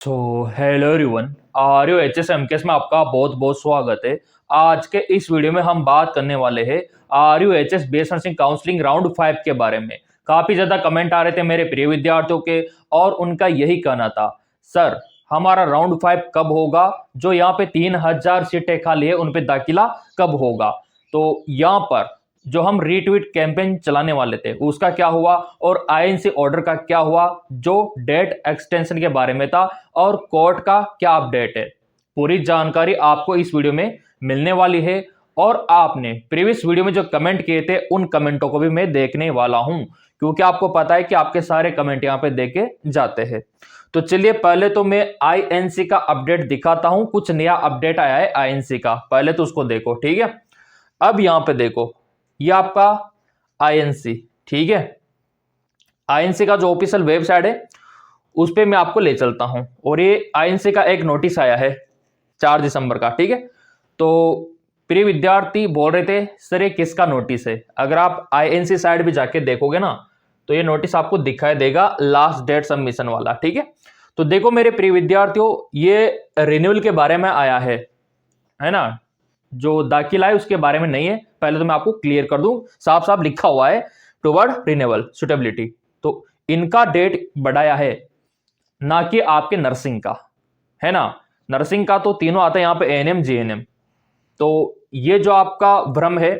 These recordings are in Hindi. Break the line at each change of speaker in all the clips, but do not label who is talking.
सो hello everyone. R U H S M K में आपका बहुत बहुत स्वागत है। आज के इस वीडियो में हम बात करने वाले हैं R U H S B S nursing counselling round 5 के बारे में। काफी ज्यादा कमेंट आ रहे थे मेरे प्रिय विद्यार्थियों के और उनका यही कहना था, सर हमारा राउंड 5 कब होगा? जो यहाँ पे 3000 सीटें खाली है उन पे दाखिला कब होगा? तो यहाँ पर जो हम रीट्वीट कैंपेन चलाने वाले थे उसका क्या हुआ और आईएनसी ऑर्डर का क्या हुआ, जो डेट एक्सटेंशन के बारे में था, और कोर्ट का क्या अपडेट है, पूरी जानकारी आपको इस वीडियो में मिलने वाली है। और आपने प्रीवियस वीडियो में जो कमेंट किए थे उन कमेंटों को भी मैं देखने वाला हूं, क्योंकि आपको पता है कि आपके सारे कमेंट यहां पे देखे जाते हैं। तो चलिए पहले तो मैं आईएनसी का अपडेट दिखाता हूं। कुछ नया अपडेट आया है आईएनसी का, पहले तो उसको देखो, ठीक है। अब यहां पे देखो, ये आपका आईएनसी, ठीक है। आईएनसी का जो ऑफिशियल वेबसाइट है उस पे मैं आपको ले चलता हूं। और ये आईएनसी का एक नोटिस आया है 4 दिसंबर का, ठीक है। तो प्रिय विद्यार्थी बोल रहे थे सर ये किसका नोटिस है? अगर आप आईएनसी साइट भी जाके देखोगे ना तो ये नोटिस आपको दिखाई देगा, लास्ट डेट सबमिशन वाला, ठीक है। तो देखो मेरे प्रिय विद्यार्थियों, ये रिन्यूअल के बारे में आया है ना। जो दाखिला है उसके बारे में नहीं है। पहले तो मैं आपको क्लियर कर दूं, साफ साफ लिखा हुआ है टुवर्ड रिन्यूअल सुटेबिलिटी। तो इनका डेट बढ़ाया है, ना कि आपके नर्सिंग का, है ना। नर्सिंग का तो तीनों आता है यहाँ पे, एएनएम जीएनएम। तो ये जो आपका भ्रम है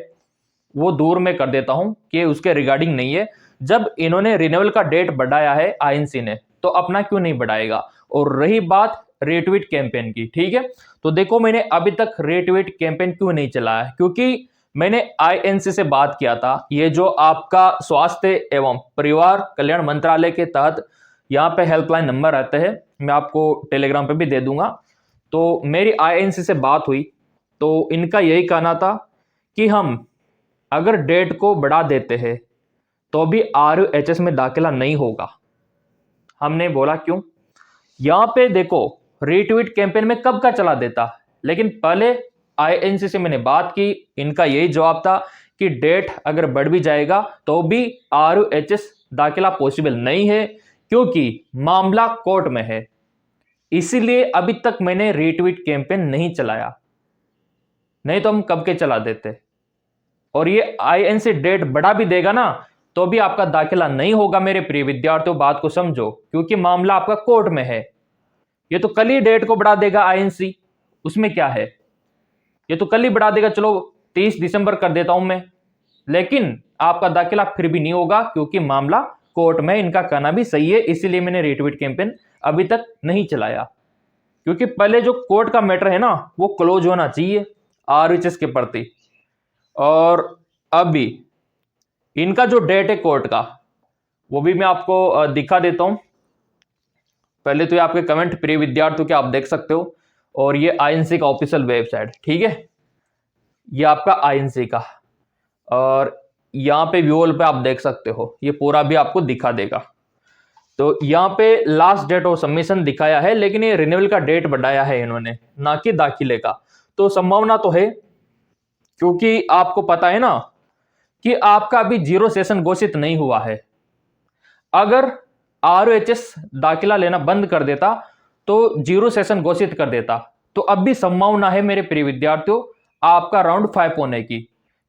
वो दूर में कर देता हूं कि उसके रिगार्डिंग नहीं है। जब इन्होंने रिन्यूअल का डेट बढ़ाया है आईएनसी ने, तो अपना क्यों नहीं बढ़ाएगा? और रही बात रेटवीट कैंपेन की, ठीक है। तो देखो मैंने अभी तक रेटवीट कैंपेन क्यों नहीं चलाया, क्योंकि मैंने आईएनसी से बात किया था। ये जो आपका स्वास्थ्य एवं परिवार कल्याण मंत्रालय के तहत यहाँ पे हेल्पलाइन नंबर रहते हैं, मैं आपको टेलीग्राम पे भी दे दूंगा। तो मेरी आईएनसी से बात हुई तो इनका यही कहना था कि हम अगर डेट को बढ़ा देते हैं तो भी आरयूएचएस में दाखिला नहीं होगा। हमने बोला क्यों? यहां पे देखो, रीट्वीट कैंपेन में कब का चला देता, लेकिन पहले आईएनसी से मैंने बात की, इनका यही जवाब था कि डेट अगर बढ़ भी जाएगा तो भी आरयूएचएस दाखिला पॉसिबल नहीं है, क्योंकि मामला कोर्ट में है। इसीलिए अभी तक मैंने रीट्वीट कैंपेन नहीं चलाया, नहीं तो हम कब के चला देते। और ये आईएनसी डेट बढ़ा भी देगा ना तो भी आपका दाखिला नहीं होगा मेरे प्रिय विद्यार्थियों, बात को समझो, क्योंकि मामला आपका कोर्ट में है। ये तो कल ही डेट को बढ़ा देगा आईएनसी, उसमें क्या है। ये तो कल ही बढ़ा देगा, चलो 30 दिसंबर कर देता हूं मैं, लेकिन आपका दाखिला फिर भी नहीं होगा क्योंकि मामला कोर्ट में। इनका कहना भी सही है, इसीलिए मैंने रीट्वीट कैंपेन अभी तक नहीं चलाया, क्योंकि पहले जो कोर्ट का मैटर है ना वो क्लोज होना चाहिए आरएचएस के प्रति। और अभी इनका जो डेट है कोर्ट का वो भी मैं आपको दिखा देता हूं। पहले तो ये आपके कमेंट प्रिय विद्यार्थियों के आप देख सकते हो, और ये आईएनसी का ऑफिशियल वेबसाइट, ठीक है। ये आपका आईएनसी का, और यहाँ पे व्यूअल पे आप देख सकते हो, ये पूरा भी आपको दिखा देगा। तो यहाँ पे लास्ट डेट ऑफ सबमिशन दिखाया है, लेकिन ये रिन्यूअल का डेट बढ़ाया है इन्होंने, ना कि दाखिले का। तो संभावना तो है, क्योंकि आपको पता है ना कि आपका अभी जीरो सेशन घोषित नहीं हुआ है। अगर आरओएचएस दाखिला लेना बंद कर देता तो जीरो सेशन घोषित कर देता, तो अब भी संभावना है मेरे प्रिय विद्यार्थियों आपका राउंड 5 होने की,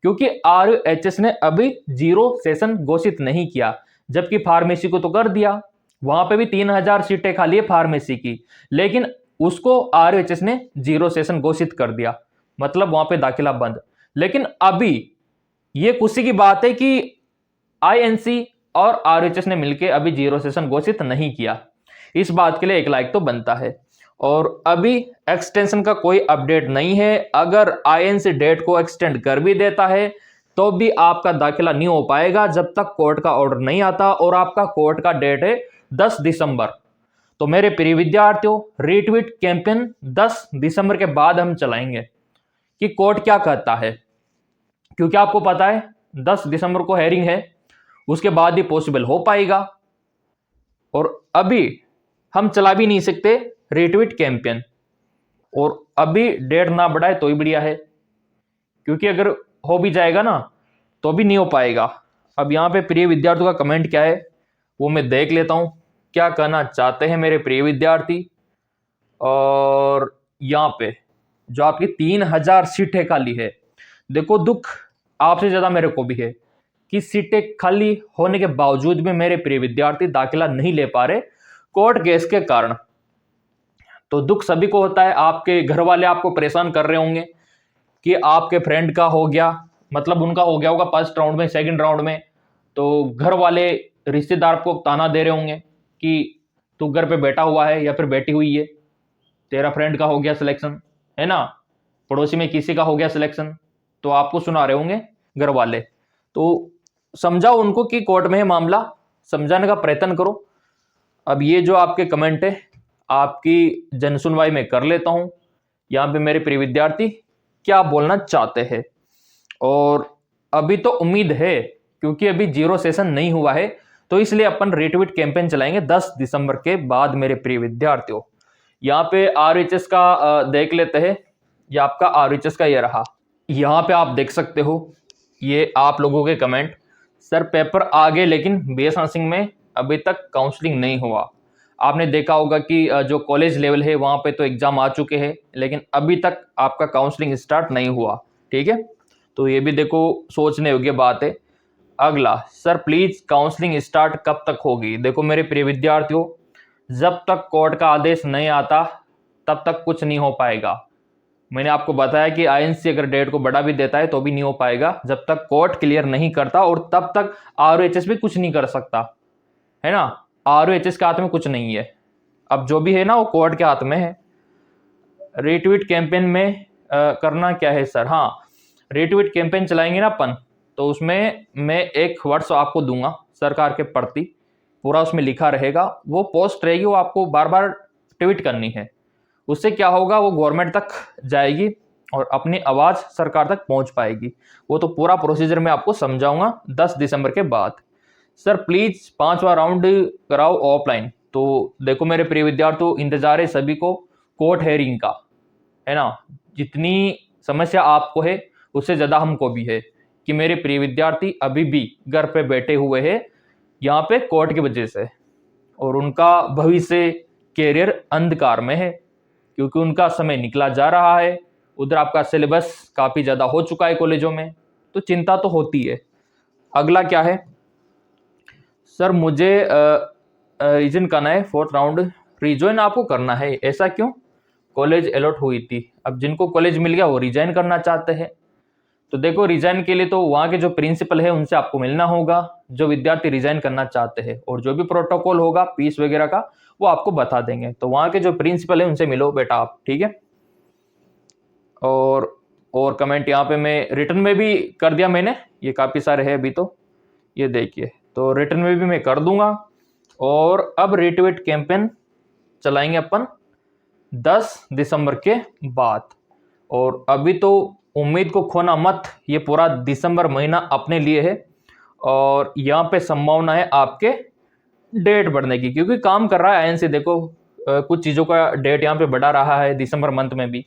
क्योंकि आरओएचएस ने अभी जीरो सेशन घोषित नहीं किया, जबकि फार्मेसी को तो कर दिया। वहां पे भी 3000 सीटें खाली है फार्मेसी की, लेकिन उसको आरओएचएस ने जीरो सेशन घोषित कर दिया, मतलब वहां पे दाखिला बंद। लेकिन अभी ये खुशी की बात है कि आईएनसी और आरएचएस ने मिलकर अभी जीरो सेशन घोषित नहीं किया। इस बात के लिए एक लाइक तो बनता है। और अभी एक्सटेंशन का कोई अपडेट नहीं है। अगर आईएनसी डेट को एक्सटेंड कर भी देता है तो भी आपका दाखिला नहीं हो पाएगा जब तक कोर्ट का ऑर्डर नहीं आता, और आपका कोर्ट का डेट है 10 दिसंबर। तो मेरे प्रिय विद्यार्थियों, रीट्वीट कैंपेन 10 दिसंबर के बाद हम चलाएंगे कि कोर्ट क्या कहता है, क्योंकि आपको पता है 10 दिसंबर को हेयरिंग है, उसके बाद ही पॉसिबल हो पाएगा। और अभी हम चला भी नहीं सकते रीट्वीट कैंपेन, और अभी डेट ना बढ़ाए तो ही बढ़िया है, क्योंकि अगर हो भी जाएगा ना तो भी नहीं हो पाएगा। अब यहाँ पे प्रिय विद्यार्थियों का कमेंट क्या है वो मैं देख लेता हूँ, क्या कहना चाहते हैं मेरे प्रिय विद्यार्थी। और यहाँ पे जो आपकी 3000 सीटें खाली है, देखो दुख आपसे ज़्यादा मेरे को भी है कि सीटें खाली होने के बावजूद भी मेरे प्रिय विद्यार्थी दाखिला नहीं ले पा रहे कोर्ट केस के कारण। तो दुख सभी को होता है, आपके घर वाले आपको परेशान कर रहे होंगे कि आपके फ्रेंड का हो गया, मतलब उनका हो गया होगा फर्स्ट राउंड में, सेकंड राउंड में, तो घर वाले रिश्तेदार को ताना दे रहे होंगे कि तू घर पे बैठा हुआ है या फिर बैठी हुई है, तेरा फ्रेंड का हो गया सिलेक्शन, है ना, पड़ोसी में किसी का हो गया सिलेक्शन, तो आपको सुना रहे होंगे घर वाले। तो समझाओ उनको कि कोर्ट में है मामला, समझाने का प्रयत्न करो। अब ये जो आपके कमेंट है आपकी जनसुनवाई में कर लेता हूं, यहाँ पे मेरे प्रिय विद्यार्थी क्या बोलना चाहते हैं। और अभी तो उम्मीद है क्योंकि अभी जीरो सेशन नहीं हुआ है, तो इसलिए अपन रिट्वीट कैंपेन चलाएंगे 10 दिसंबर के बाद मेरे प्रिय विद्यार्थियों। यहाँ पे RHS का देख लेते हैं, ये आपका RHS का ये रहा, यहाँ पे आप देख सकते हो ये आप लोगों के कमेंट, सर पेपर आ गए लेकिन BS नर्सिंग में अभी तक काउंसलिंग नहीं हुआ। आपने देखा होगा कि जो कॉलेज लेवल है वहाँ पे तो एग्जाम आ चुके हैं, लेकिन अभी तक आपका काउंसलिंग स्टार्ट नहीं हुआ, ठीक है, तो ये भी देखो सोचने योग्य बात है। अगला, सर प्लीज काउंसलिंग स्टार्ट कब तक होगी। देखो मेरे प्रिय विद्यार्थियों, जब तक कोर्ट का आदेश नहीं आता तब तक कुछ नहीं हो पाएगा। मैंने आपको बताया कि INC अगर डेट को बढ़ा भी देता है तो भी नहीं हो पाएगा जब तक कोर्ट क्लियर नहीं करता, और तब तक ROHS भी कुछ नहीं कर सकता, है ना, ROHS के हाथ में कुछ नहीं है, अब जो भी है ना वो कोर्ट के हाथ में है। रिट्वीट कैंपेन में करना क्या है सर, हाँ रिट्वीट कैंपेन चलाएंगे ना अपन, तो उसमें मैं एक वर्ड्स आपको दूंगा सरकार के प्रति, पूरा उसमें लिखा रहेगा, वो पोस्ट रहेगी, वो आपको बार बार ट्वीट करनी है। उससे क्या होगा, वो गवर्नमेंट तक जाएगी और अपनी आवाज़ सरकार तक पहुंच पाएगी। वो तो पूरा प्रोसीजर मैं आपको समझाऊंगा 10 दिसंबर के बाद। सर प्लीज़ 5वां राउंड कराओ ऑफलाइन। तो देखो मेरे प्रिय विद्यार्थियों, इंतजार है सभी को कोर्ट हेयरिंग का, है ना, जितनी समस्या आपको है उससे ज़्यादा हमको भी है कि मेरे प्रिय विद्यार्थी अभी भी घर पे बैठे हुए हैं यहाँ पे कोर्ट की वजह से, और उनका भविष्य कैरियर अंधकार में है क्योंकि उनका समय निकला जा रहा है। उधर आपका सिलेबस काफ़ी ज़्यादा हो चुका है कॉलेजों में, तो चिंता तो होती है। अगला क्या है, सर मुझे रीजन करना है 4th राउंड, रिज्वाइन आपको करना है, ऐसा क्यों, कॉलेज अलॉट हुई थी, अब जिनको कॉलेज मिल गया वो रिजाइन करना चाहते हैं। तो देखो रिजाइन के लिए तो वहाँ के जो प्रिंसिपल है उनसे आपको मिलना होगा, जो विद्यार्थी रिजाइन करना चाहते हैं, और जो भी प्रोटोकॉल होगा फीस वगैरह का वो आपको बता देंगे। तो वहाँ के जो प्रिंसिपल है उनसे मिलो बेटा आप, ठीक है। और कमेंट यहाँ पे मैं रिटर्न में भी कर दिया मैंने, ये काफ़ी सारे हैं अभी, तो ये देखिए, तो रिटर्न में भी मैं कर दूंगा। और अब रिट्वीट कैंपेन चलाएंगे अपन 10 दिसंबर के बाद, और अभी तो उम्मीद को खोना मत, ये पूरा दिसंबर महीना अपने लिए है, और यहाँ पे संभावना है आपके डेट बढ़ने की, क्योंकि काम कर रहा है INC, देखो कुछ चीज़ों का डेट यहाँ पे बढ़ा रहा है दिसंबर मंथ में भी,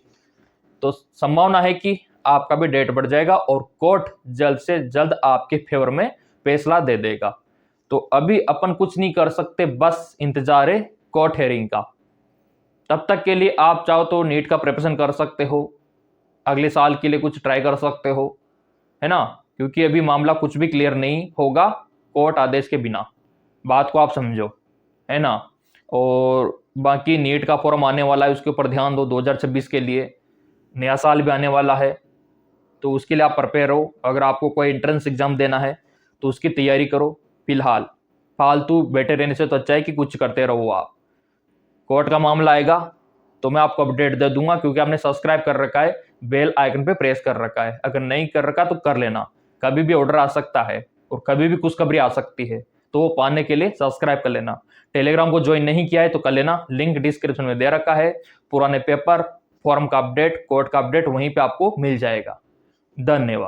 तो संभावना है कि आपका भी डेट बढ़ जाएगा और कोर्ट जल्द से जल्द आपके फेवर में फैसला दे देगा। तो अभी अपन कुछ नहीं कर सकते, बस इंतजार है कोर्ट हेयरिंग का। तब तक के लिए आप चाहो तो नीट का प्रिपरेशन कर सकते हो, अगले साल के लिए कुछ ट्राई कर सकते हो, है ना, क्योंकि अभी मामला कुछ भी क्लियर नहीं होगा कोर्ट आदेश के बिना, बात को आप समझो, है ना। और बाकी नीट का फॉर्म आने वाला है, उसके ऊपर ध्यान दो, 2026 के लिए नया साल भी आने वाला है, तो उसके लिए आप प्रिपेयर हो। अगर आपको कोई एंट्रेंस एग्जाम देना है तो उसकी तैयारी करो। फिलहाल फालतू बैठे रहने से तो अच्छा है कि कुछ करते रहो आप। कोर्ट का मामला आएगा तो मैं आपको अपडेट दे दूंगा, क्योंकि आपने सब्सक्राइब कर रखा है, बेल आइकन पे प्रेस कर रखा है। अगर नहीं कर रखा तो कर लेना, कभी भी ऑर्डर आ सकता है और कभी भी खुशखबरी आ सकती है, तो वो पाने के लिए सब्सक्राइब कर लेना। टेलीग्राम को ज्वाइन नहीं किया है तो कर लेना, लिंक डिस्क्रिप्शन में दे रखा है। पुराने पेपर, फॉर्म का अपडेट, कोर्ट का अपडेट वहीं पे आपको मिल जाएगा। धन्यवाद।